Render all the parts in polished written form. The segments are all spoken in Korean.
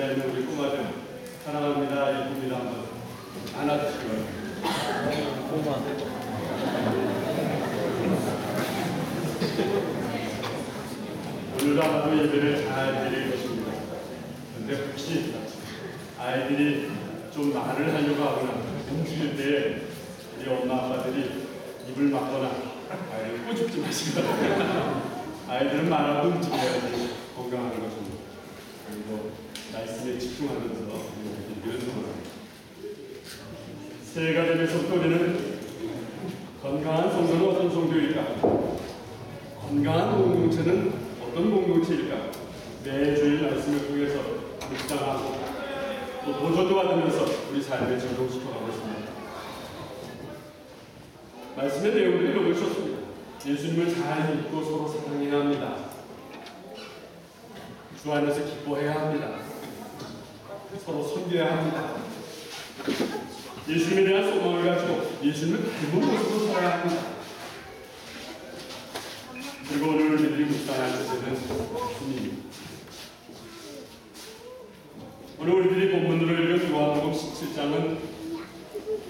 앉아있는 우리 꼬마들 사랑합니다, 예쁩니다 한번 안아주시기 바랍니다. 오늘도 아마도 예배를 잘 드릴 것입니다. 그런데 혹시 아이들이 좀 말을 하려고 하거나 움직일 때 우리 엄마 아빠들이 입을 막거나 아이를 꼬집지 마시기 바랍니다. 아이들은 말하고 움직여야지 건강한 것입니다. 그리고 말씀에 집중하면서 이런 소원합니다. 새해가 되면서부터 우리는 건강한 성도는 어떤 성도일까? 건강한 공동체는 어떤 공동체일까? 매주일 말씀을 통해서 묵상하고 또 도전도 받으면서 우리 삶에 적용시켜가고 있습니다. 말씀의 내용들이 너무 좋습니다. 예수님을 잘 믿고 서로 사랑해야 합니다. 주 안에서 기뻐해야 합니다. 서로 섬겨야 합니다. 예수님에 대한 소망을 가지고 예수님을 닮은 모습으로 살아야 합니다. 그리고 오늘 우리들이 묵상할 주제는 주님입니다. 오늘 우리들이 본문으로 읽은 요한복음 17장은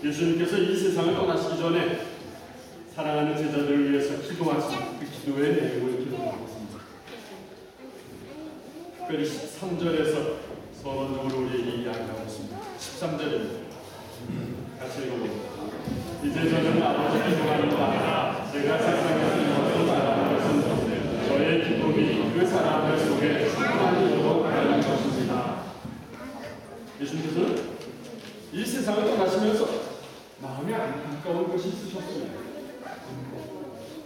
예수님께서 이 세상을 떠나시기 전에 사랑하는 제자들을 위해서 기도하신 그 기도의 내용을 기록하고 있습니다. 특별히 13절에서 선언적으로 우리에게 이야기하고 있습니다. 13절입니다. 같이 읽어봅니다. 이제 저는 아버지를 기도합니다. 제가 세상에서 이것을 말하는 것은 저의 기쁨이 그 사람들 속에 충만히 이루어 가는 것입니다. 예수님께서는 이 세상을 떠나시면서 마음에 안타까운 것이 있으셨습니다.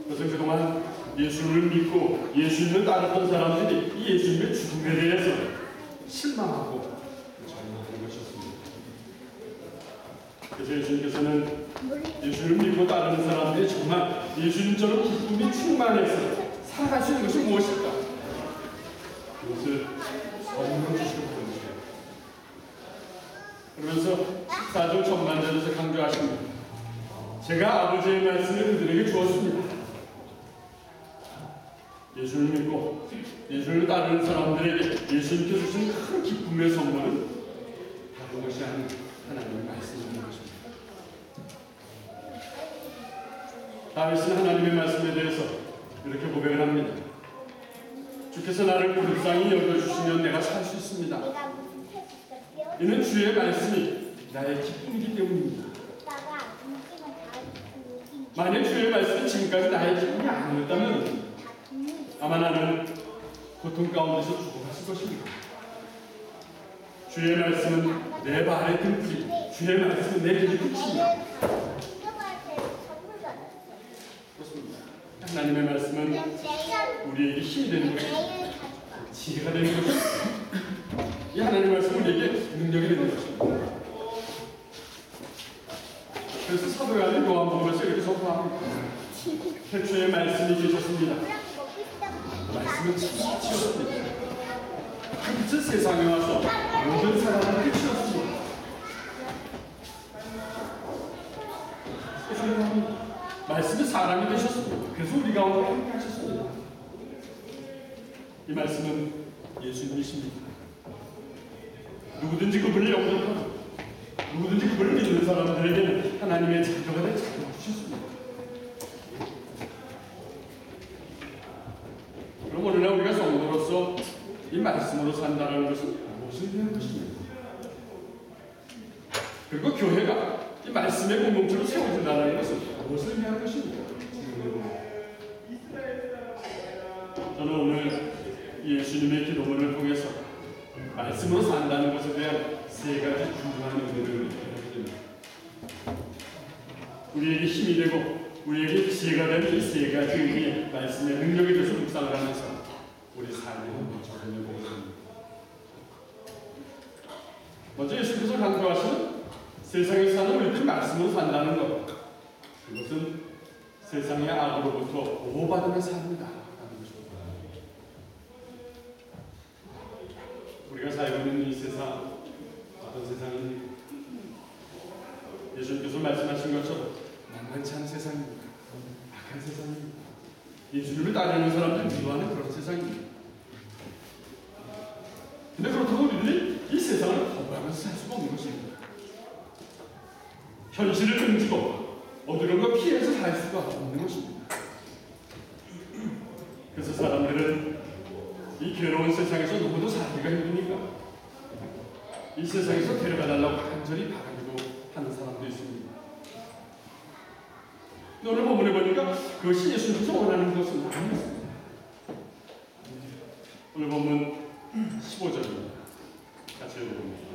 그것은 그동안 예수님을 믿고 예수님을 따랐던 사람들이 이 예수님의 죽음에 대해서 실망하고 절망하는 것이었습니다. 그래서 예수님께서는 예수님을 믿고 따르는 사람들이 정말 예수님처럼 기쁨이 충만해서 살아갈 수 있는 것이 무엇일까? 그것을 설명해 주시고 보여주세요. 그러면서 14절 전반절에서 강조하십니다. 제가 아버지의 말씀을 그들에게 주었습니다. 예수를 믿고 예수를 따르는 사람들에게 예수님께 주신 큰 기쁨의 선물은 다른 것이 아닌 하나님의 말씀이라는 것입니다. 다윗은 하나님의 말씀에 대해서 이렇게 고백을 합니다. 주께서 나를 불쌍히 여겨주시면 내가 살 수 있습니다. 이는 주의 말씀이 나의 기쁨이기 때문입니다. 만약 주의 말씀이 지금까지 나의 기쁨이 아니었다면 아마 나는 고통 가운데서 죽어갔을 것입니다. 주의 말씀은 내 발의 등불이, 주의 말씀은 내 길의 빛입니다. 그렇습니다. 하나님의 말씀은 우리에게 힘이 되는 것입니다. 지혜가 되는 것입니다. 이 하나님의 말씀은 우리에게 능력이 되는 것입니다. 그래서 사도 요한이 요한복음에서 이렇게 선포합니다. 태초에 말씀이 계셨습니다. 말씀은 빛이었습니다. 그 빛은 세상에 와서 모든 사람을 빛이었습니다. 말씀이 사람이 되셨습니다. 그래서 우리 가운데 함께 하셨습니다. 이 말씀은 예수님이십니다. 누구든지 그분을 영접하고 누구든지 그분을 믿는 사람들에게는 하나님의 자녀가 될 자격을 주셨습니다. 그럼 오늘날 우리가 성도로서 이 말씀으로 산다는 것은 무엇을 의미하는 것입니까? 그리고 교회가 이 말씀의 공동체로 세워진다는 것은 무엇을 의미하는 것입니까? 저는 오늘 예수님의 기도문을 통해서 말씀으로 산다는 것에 대한 세 가지 중요한 의미를 드립니다. 우리에게 힘이 되고 우리에게 지혜가 되는 이 세 가지 의미의 말씀의 능력에 대해서 묵상을 하면서 우리 삶에 한번 적용해 보겠습니다. 먼저 예수께서 강조하시는 세상에 사는 우리들이 말씀으로 산다는 것, 그것은 세상의 악으로부터 보호받으며 삽니다. 우리가 살고 있는 이 세상, 어떤 세상입니까? 예수님께서 말씀하신 것처럼 만만치 않은 세상입니다. 악한 세상입니다. 예수님을 따르는 사람들 미워하는 그런 세상입니다. 근데 그렇다고 우리들이 이 것을 살 수가 없는 것입니다. 현실을 등지고 어두운 걸 피해서 살 수가 없는 것입니다. 그래서 사람들은 이 괴로운 세상에서 누구도 살기가 힘드니까 이 세상에서 데려가달라고 간절히 바라기도 하는 사람도 있습니다. 오늘 본문에 보니까 그것이 예수님께서 원하는 것은 아니었습니다. 오늘 본문 15절입니다. 같이 읽어봅니다.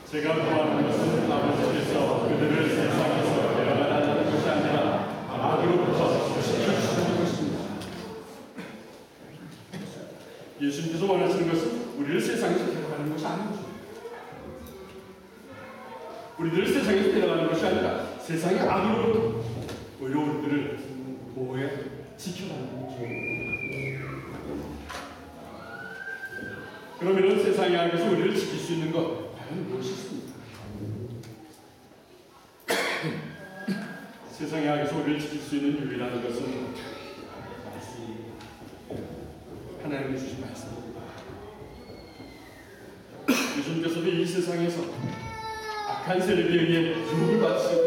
제가 구하는 것은 아버지께서 그들을 세상에서 데려가달라는 것이 아니라 악으로부터 지켜주시는 것입니다. 예수님께서 원하시는 것은 우리를 세상에서 데려가는 것이 아닙니다. 우리들을 세상에서 데려가는 것이 아니라 세상의 악으로부터 오히려 우리들을 보호해 지켜가는 것입니다. 그러면 세상의 악에서 우리를 지킬 수 있는 것 과연 무엇이 있습니까? 세상의 악에서 우리를 지킬 수 있는 유일한 것은 말씀입니다. 하나님이 주신 말씀입니다. 예수님께서도 이 세상에서 악한 세력에 의해 유혹을 받으실 때,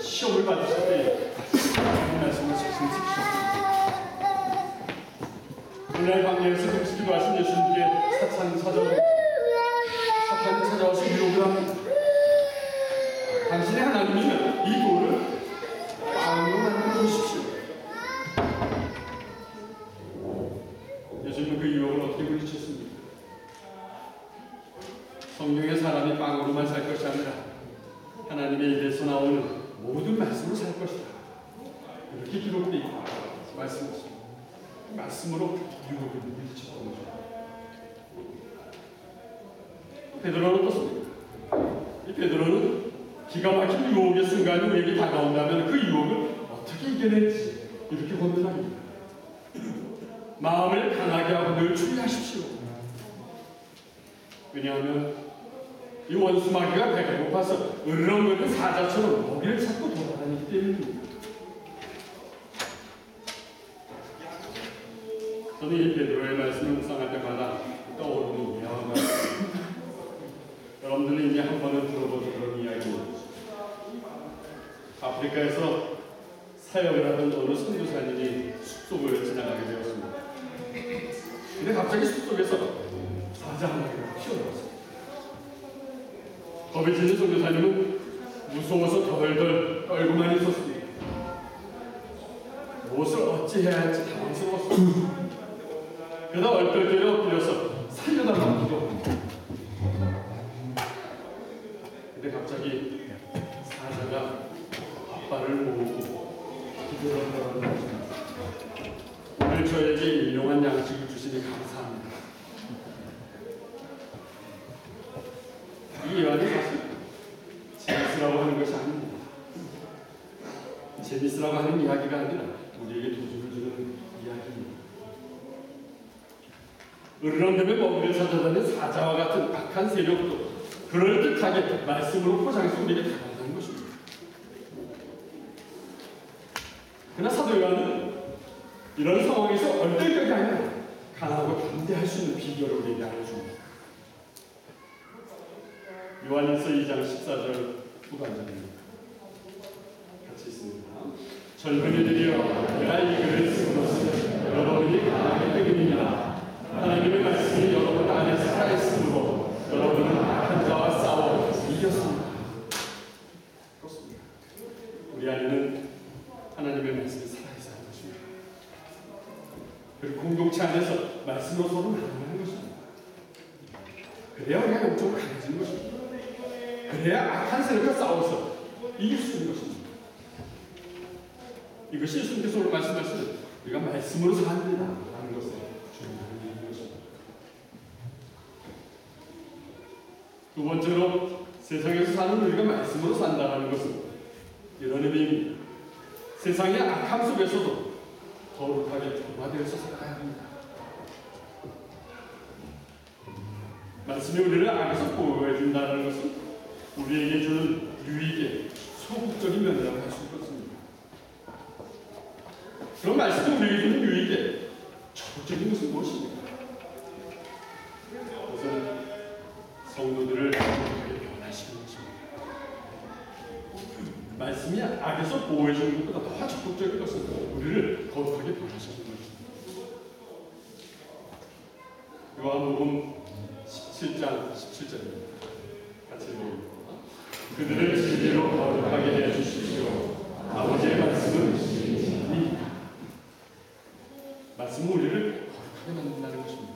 시험을 받으실 때 하나님의 말씀을 자신 지키셨습니다. 오늘날 광야에서 금식기도 하신 예수님께 사탄이 찾아와서 유혹을 합니다. 당신이 하나님이면 이 돌을 빵으로 만들어 보십시오. 예수님은 그 유혹을 어떻게 물리쳤습니까? 성경의 사람이 빵으로만 살 것이 아니라 하나님의 입에서 나오는 모든 말씀으로 살 것이다. 이렇게 기록되어 있다. 말씀하십니다. 말씀으로 유혹을 물리쳤던 거죠. 베드로는 어떻습니까? 이 베드로는 기가 막힌 유혹의 순간이 우리에게 다가온다면 그 유혹을 어떻게 이겨낼지 이렇게 권면합니다. 마음을 강하게 하고 늘 주의하십시오. 왜냐하면 이 원수마귀가 배가 고파서 으르렁거리는 사자처럼 먹이를 찾고 돌아다니기 때문입니다. 저는 이 베드로의 말씀을 묵상할 때마다 떠오르는 이야기가 여러분들은 이미 한 번은 들어보신 그런 이야기입니다. 아프리카에서 사역을 하던 어느 선교사님이 숲속을 지나가게 되었습니다. 근데 갑자기 숲속에서 사자 한 마리가 튀어나왔습니다. 겁이 지는 선교사님은 무서워서 덜덜 떨고만 있었습니다. 무엇을 어찌해야 할지 당황스러웠습니다. 그러다 얼떨결에 엎드려서 살려달라고 기도합니다. 근데 갑자기 사자가 앞발을 모으고 기도를 하라고 합니다. 오늘 저에게 일용한 양식을 주시니 감사합니다. 이 예언이 사실 재밌으라고 하는 것이 아닙니다. 재밌으라고 하는 이야기가 아니라 우리에게 도움을 주는 이야기입니다. 으르렁대며 먹이를 찾아다니는 사자와 같은 악한 세력도 그럴듯하게 말씀으로 포장해서 우리에게 다가온다는 것입니다. 그러나 사도 요한은 이런 상황에서 얼떨결이 아니라 강하고 담대할 수 있는 비결을 우리에게 알려줍니다. 요한일서 2장 14절 후반절입니다. 같이 있습니다. 젊은이들이여 내가 이 글을 쓴 것은 여러분이 강하게 되느니라. 하나님의 말씀이 여러분 안에 살아있으므로 여러분은 악한 자와 싸워 이겼습니다. 그렇습니다. 우리 안에는 하나님의 말씀이 살아있어야 하는 것입니다. 그리고 공동체 안에서 말씀으로 서로 나누는 것입니다. 그래야 우리가 영적으로 강해지는 것입니다. 그래야 악한 세력과 싸워서 이길 수 있는 것입니다. 이것이 예수님께서 오늘 말씀하시는 우리가 말씀으로 산다 라는 것을 중요한 것입니다. 두 번째로 세상에서 사는 우리가 말씀으로 산다는 것은 이런 의미입니다. 세상의 악함 속에서도 거룩하게 변화되어서 살아야 합니다. 말씀이 우리를 악에서 보호해준다는 것은 우리에게 주는 유익의 소극적인 면이라고 할 수 있습니다. 그런 말씀이 우리에게 주는 유익의 적극적인 것은 무엇입니까? 그것은 성도들을 거룩하게 말씀이 악에서 보호해 주는 것보다 더 적극적인 것은 우리를 거룩하게 변화시키는 것입니다. 요한복음 17장 17절입니다. 같이 읽어볼까요? 그들을 진리로 거룩하게 해주시오. 아버지의 말씀은 진리입니다. 말씀은 우리를 거룩하게 만든다는 것입니다.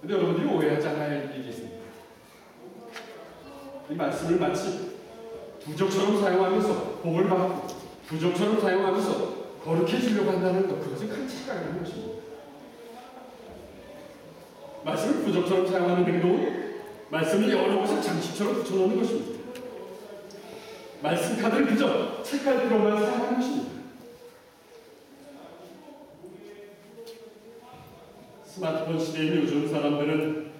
근데 여러분들이 오해하지 않아야 할 일이 있습니다. 이 말씀을 마치 부적처럼 사용하면서 복을 받고 부적처럼 사용하면서 거룩해지려고 한다는 것, 그것은 큰 착각이라는 것입니다. 말씀을 부적처럼 사용하는 행동은 말씀을 여러 곳에 장식처럼 붙여놓는 것입니다. 말씀 카드를 그저 책할 필요만 사용하는 것입니다. 스마트폰 시대인 요즘 사람들은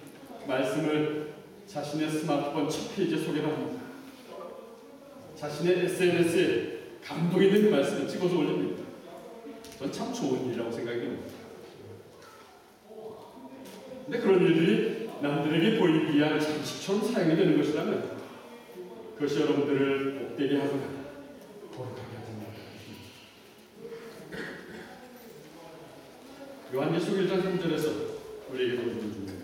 말씀을 자신의 스마트폰 첫 페이지에 소개를 합니다. 자신의 SNS에 감동 있는 말씀을 찍어서 올립니다. 전 참 좋은 일이라고 생각이 듭니다. 근데 그런 일들이 남들에게 보이기 위한 장식처럼 사용이 되는 것이라면 그것이 여러분들을 복되게 하거나 거룩하게 하지 않습니다. 요한계시록 1장 3절에서 우리에게 던져준 줍니다.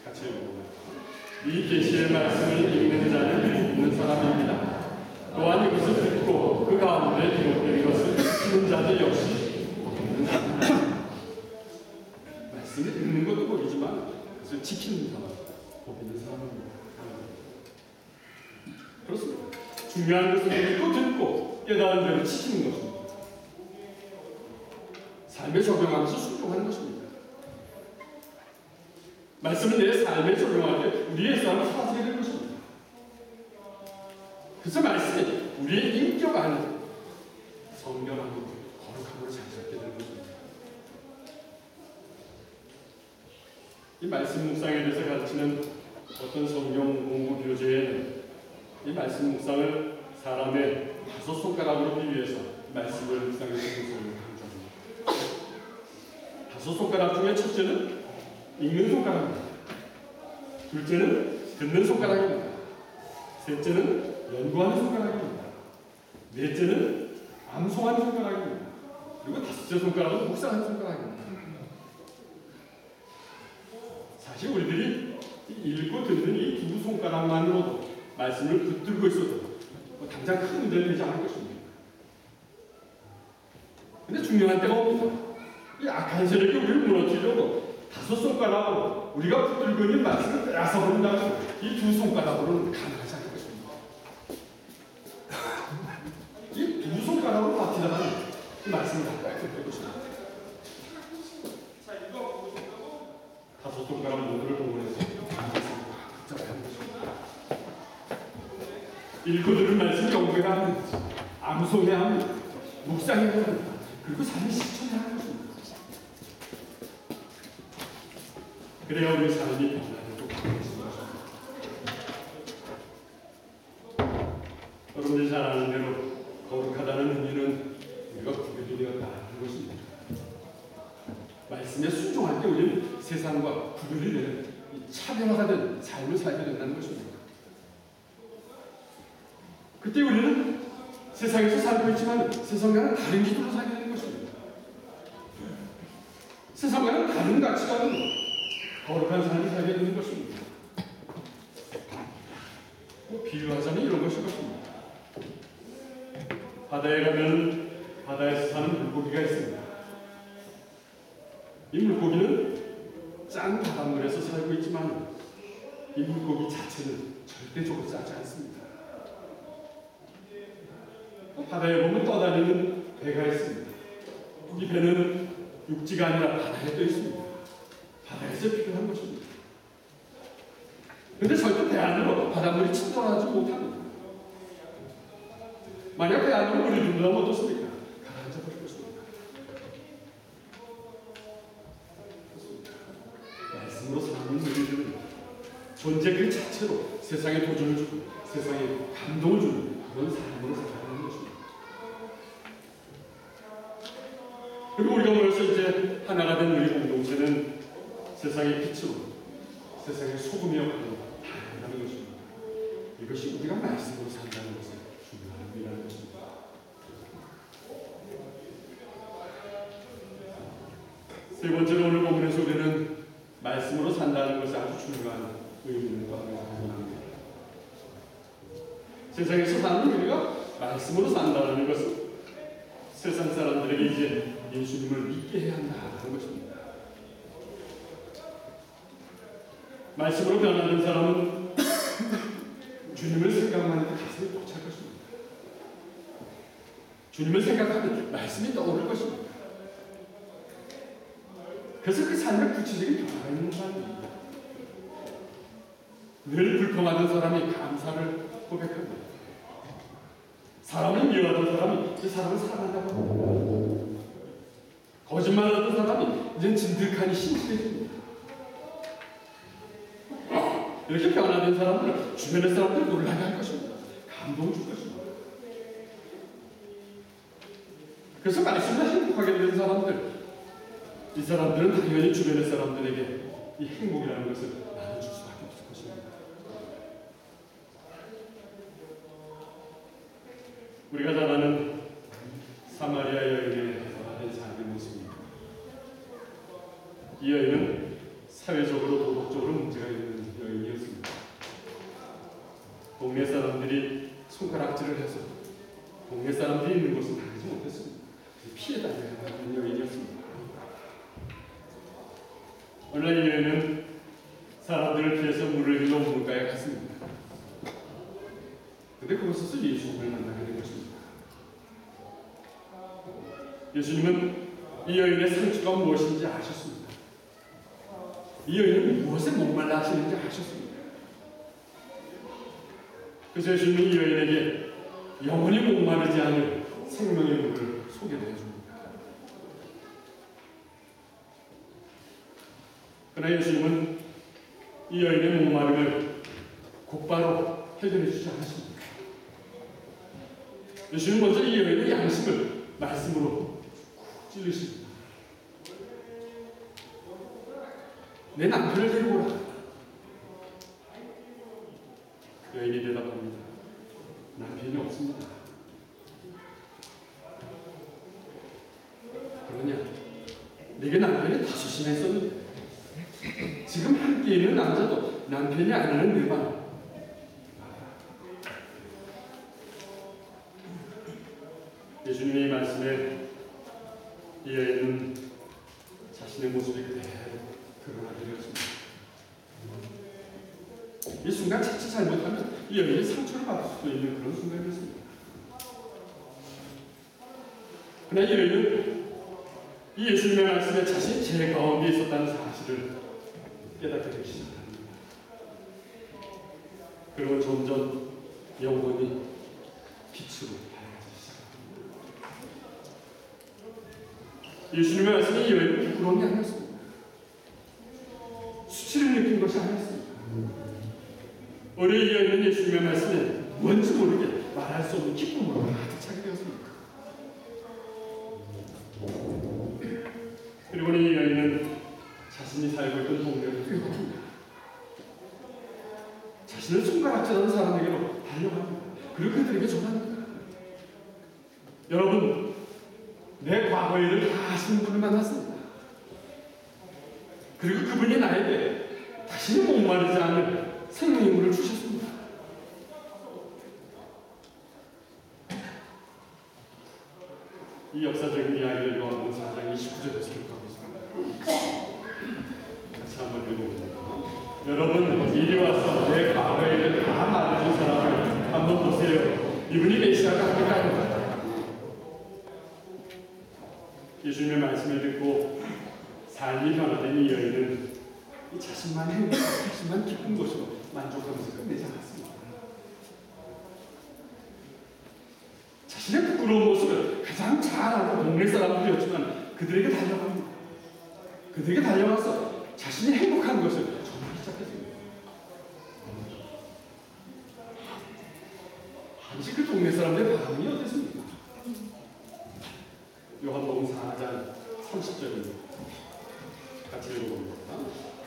같이 읽어보면 이 계시의 말씀을 읽는 자는 읽는 사람입니다. 또한 이것을 듣고 그 가운데 기록된 것을 듣는 자들 역시 읽는 사람입니다. 말씀을 읽는 것도 복이지만 그것을 지키는 사람, 복 있는 사람입니다. 그렇습니다. 중요한 것은 읽고 듣고 깨달은 대로 지키는 것입니다. 삶에 적용하면서 순종하는 것입니다. 말씀은 내 삶에 적용할 때 우리의 삶을 사라지게 되는 것입니다. 그래서 말씀이 우리의 인격 안에 성결하고 거룩함으로 자리 잡게 되는 것입니다. 이 말씀 묵상에 대해서 가르치는 어떤 성경 공부 교재에는 이 말씀 묵상을 사람의 5손가락으로 비유해서 말씀을 묵상해서 공부를 강조합니다. 5손가락 중에 첫째는 읽는 손가락입니다. 둘째는 듣는 손가락입니다. 셋째는 연구하는 손가락입니다. 넷째는 암송하는 손가락입니다. 그리고 다섯째 손가락은 묵상하는 손가락입니다. 사실 우리들이 읽고 듣는 이 두 손가락만으로도 말씀을 붙들고 있어도 당장 큰 문제는 되지 않을 것입니다. 근데 중요한 때가 옵니다. 이 악한 세력이 우리를 무너뜨리려고 5손가락으로 우리가 붙들고 있는 말씀을 빼앗아 버린다면 이 2손가락으로는 가능하지 않을 것입니다. 이 2손가락으로 버티다가는 이 말씀을 가까이 붙들 것입니다. 자, 이거 5손가락 모두를 동원해서 붙잡아야 하는 것입니다. 읽고 들은 말씀 연구해야 합니다. 암송해야 합니다. 묵상해야 합니다. 그리고 삶을 실천해야 하는 것입니다. 그래야 우리 삶이 변화되고 바뀌어지는 것입니다. 여러분들이 잘 아는 대로 거룩하다는 의미는 우리가 구별이 되었다는 것입니다. 말씀에 순종할 때 우리는 세상과 구별이 되는 차별화가 된 삶을 살게 된다는 것입니다. 그때 우리는 세상에서 살고 있지만 세상과는 다른 기준으로 살게 되는 것입니다. 세상과는 다른 가치관으로 거룩한 삶을 살게 되는 것입니다. 비유하자면 이런 것일 것입니다. 바다에 가면 바다에서 사는 물고기가 있습니다. 이 물고기는 짠 바닷물에서 살고 있지만 이 물고기 자체는 절대적으로 짜지 않습니다. 바다에 보면 떠다니는 배가 있습니다. 이 배는 육지가 아니라 바다에 떠 있습니다. 바다에서 필요한 것입니다. 그런데 절대 배 안으로 바닷물이 침투하지 못합니다. 만약 배 안으로 물이 들어오면 어떻습니까? 가라앉아 버릴 것입니다. 말씀으로 사는 우리들은 존재 그 자체로 세상에 도전을 주고 세상에 감동을 주는 그런 삶으로 살아가는 것입니다. 그리고 우리가 모여서 이제 하나가 된 우리 공동체는 세상의 빛으로 세상의 소금이 역할을 다한다는 것입니다. 이것이 우리가 말씀으로 산다는 것을 중요한 것입니다. 세 번째로 오늘 본문에서 우리는 말씀으로 산다는 것이 아주 중요한 의미를 가져갑니다. 세상에서 사는 우리가 말씀으로 산다는 것은 세상 사람들에게 이제 예수님을 믿게 해야 한다는 것입니다. 말씀으로 변화된 사람은 주님을 생각만 해도 가슴이 벅찰 것입니다. 주님을 생각하면 말씀이 떠오를 것입니다. 그래서 그 삶에 구체적인 변화가 있는 사람입니다. 늘 불평하던 사람이 감사를 고백합니다. 사람을 미워하던 사람이 그 사람을 사랑한다고 합니다. 거짓말하던 사람이 이제 진득하니 신실해집니다. 이렇게 변화된 사람들, 주변의 사람들 놀라게 할 것입니다. 감동 줄 것입니다. 그래서 말씀을 행복하게 된 사람들, 이 사람들은 당연히 주변의 사람들에게 이 행복이라는 것을 나눠줄 수밖에 없을 것입니다. 우리가 잘 아는 사마리아 여인의 삶의 모습입니다. 이 여인은 사회적으로 도덕적으로 문제가 있는 여인이었습니다. 동네 사람들이 손가락질을 해서 동네 사람들이 있는 곳을 다니지 못했습니다. 피해 다녀야 하는 여인이었습니다. 오늘 이 여인은 사람들을 피해서 물을 흘러 물가에 갔습니다. 그런데 그곳에서 예수님을 만나게 된 것입니다. 예수님은 이 여인의 상처가 무엇인지 아셨습니다. 이 여인은 무엇에 목말라 하시는지 아셨습니다. 그래서 예수님은 이 여인에게 영원히 목마르지 않을 생명의 물을 소개해 줍니다. 그러나 예수님은 이 여인의 목마름을 곧바로 해결해 주지 않았습니다. 예수님은 먼저 이 여인의 양심을 말씀으로 찔르십니다. 내 남편을 데리고 오라. 여인이 대답합니다. 남편이 없습니다. 그러냐? 내게 남편이 5이나 있었는데 지금 함께 있는 남자도 남편이 아니라는 내 말. 예수님의 말씀에 이 여인은 자신의 모습이 그대로 드러나게 되었습니다. 이 순간 자칫 잘못하면 이 여인이 상처를 받을 수도 있는 그런 순간이었습니다. 그러나 이 여인은 이 예수님의 말씀에 자신이 제 가운데 있었다는 사실을 깨닫게 되기 시작합니다. 그리고 점점 영혼이 빛으로 밝아지기 시작합니다. 예수님의 말씀이 이 여인은 부끄러움이 아니었습니다. 수치를 느낀 것이 아니었습니다. 오히려 이 여인은 예수님의 말씀에 뭔지 모르게 말할 수 없는 기쁨으로 가득 차게 되었습니다. 그리고 이 여인은 자신이 살고 있던 동네를 뛰어갑니다. 자신을 손가락질하는 사람에게로 달려갑니다. 그리고 그들에게 전합니다. 여러분, 내 과거 일을 다 아시는 분을 만났습니다. 그리고 그분이 나에게 다시는 목마르지 않을 생명의 물을 주셨습니다. 이 역사적인 이야기를 요한복음 4장 29절에서 기록하고 있습니다. 같이 한번 읽어봅니다. 여러분, 이리 와서 내 과거의 일을 다 말해준 사람을 한번 보세요. 이분이 메시아가 아닐까요? 예수님의 말씀을 듣고 삶이 변화된 이 여인은 이 자신만 행복, 자신만 기쁜 것으로 만족하면서 끝내지 않았습니다. 자신의 부끄러운 모습을 가장 잘 알고 동네 사람들이었지만 그들에게 달려갑니다. 그들에게 달려가서 자신이 행복한 것을 전하기 시작했습니다. 당시 그 동네 사람들의 반응이 어땠습니까? 요한복음 4장 30절입니다. 같이 읽어봅니다.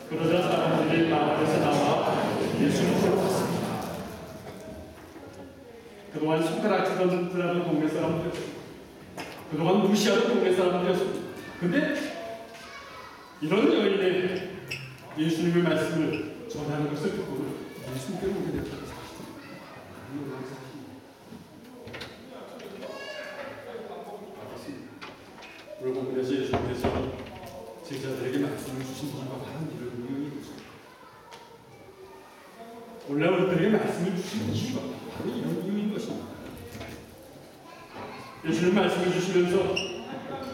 그러자 사람들이 마을에서 나와 예수를 보러 왔습니다. 그동안 손가락질하던 동네 사람들이었습니다. 그동안 무시하던 동네 사람들이었습니다. 근데 이런 여인의 예수님의 말씀을 전하는 것을 듣고 예수님께로 오게 되었다는 사실입니다. 오늘 본문에서 예수님께서 제자들에게 말씀을 주신 이유가 바로 이런 이유입니다. 원래 우리들에게 말씀을 주신 이유가 바로 이런 이유인 것입니다. 예수님 말씀을 주시면서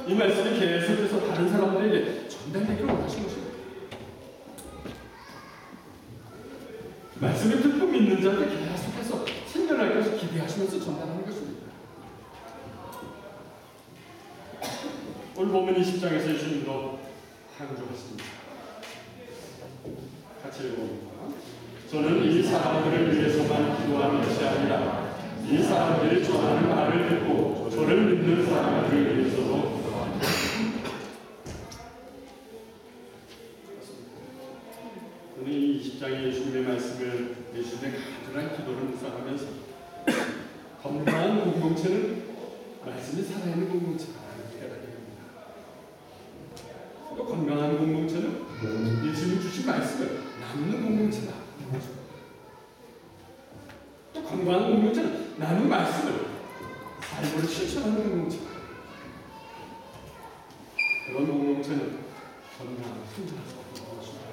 이 말씀이 계속해서 다른 사람들에게 전달되기를 원하신 것입니다. 말씀을 듣고 믿는 자들 계속해서 생겨날 것을 기대하시면서 전달하는 것입니다. 오늘 보면 20장에서 예수님도 강조했습니다. 같이 읽어봅니다. 저는 이 사람들을 위해서만 기도하는 것이 아니라 이 사람들이 전하는 말을 듣고 저를 믿는 사람들을 위해서도 저는 이 20장의 예수님의 말씀을 예수님의 간절한 기도를 묵상하면서 건강한 공동체는 말씀이 살아있는 공동체라는 깨닫게 됩니다. 또 건강한 공동체는 예수님이 주신 말씀을 나누는 공동체다. 또 건강한 공동체는 나눈 말씀을 삶으로 실천하는 공동체다. 그런 공동체는 건강한 성장할 수 없는 것입니다.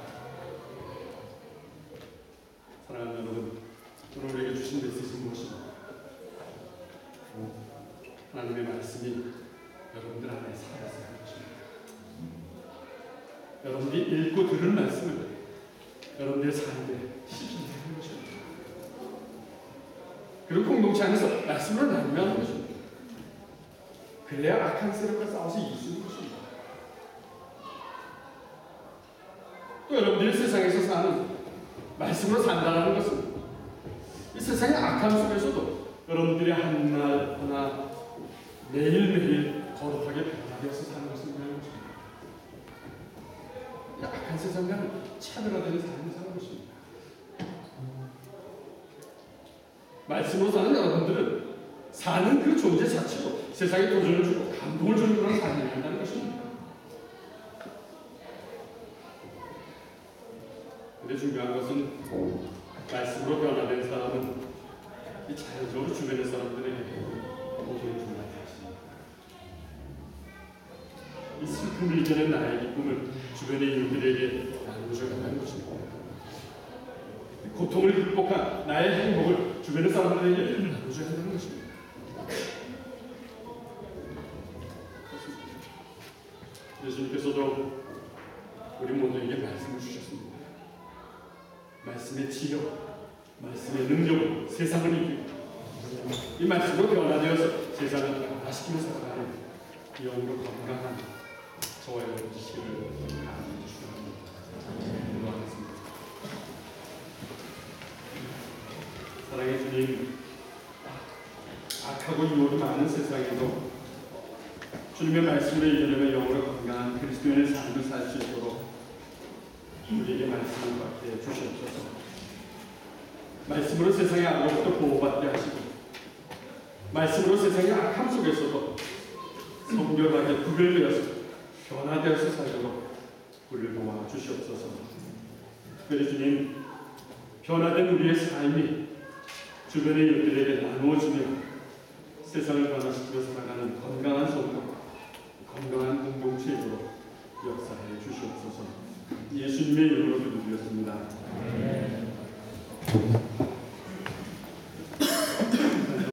사랑하는 여러분, 오늘 우리에게 주신 메시지는 무엇입니까? 하나님의 말씀이 여러분들 안에 살아있어야 하는 것입니다. 여러분들이 읽고 들은 말씀을 여러분들의 삶에 실천해야 하는 것입니다. 그리고 공동체 안에서 말씀을 나누며 하는 것입니다. 그래야 악한 세력과 싸워서 이길 수 있는 것입니다. 또 여러분들이 세상에서 사는 말씀으로 산다는 것은 이 세상의 악함 속에서도 여러분들이 한날 하나 매일매일 거룩하게 변화되어서 사는 것을 의미하는 것입니다. 악한 세상과는 차별화되는 삶을 사는 것입니다. 말씀으로 사는 여러분들은 사는 그 존재 자체로 세상에 도전을 주고 감동을 주는 그런 삶을 한다는 것입니다. 근데 중요한 것은 말씀으로 변화된 사람은 이 자연적으로 주변의 사람들에게 도전을 주는 것입니다. 이 슬픔을 이겨낸 나의 기쁨을 주변의 이웃들에게 나누어줘야 하는 것입니다. 고통을 극복한 나의 행복을 주변의 사람들에게 나눠줘야 한다는 것입니다. 예수님께서도 우리 모두에게 말씀을 주셨습니다. 말씀의 지력, 말씀의 능력으로 세상을 이기고 이 말씀으로 변화되어서 세상을 변화시키면서 살아가는 영으로 건강한 저와 여러분 되시기를 바랍니다. 기도하겠습니다. 사랑의 주님, 악하고 유혹이 많은 세상에도 주님의 말씀을 이겨내며 영으로 건강한 그리스도인의 삶을 살 수 있도록 우리에게 말씀을 받게 주시옵소서. 말씀으로 세상의 악으로부터 보호받게 하시고 말씀으로 세상의 악함 속에서도 성결하게 구별되어서 변화되어서 살도록 우리를 도와주시옵소서. 특별히 주님, 변화된 우리의 삶이 주변의 이웃들에게 나누어지며 세상을 변화시키며 살아가는 건강한 성도, 건강한 공동체로 역사해 주시옵소서. 예수님의 이름으로 기도드렸습니다.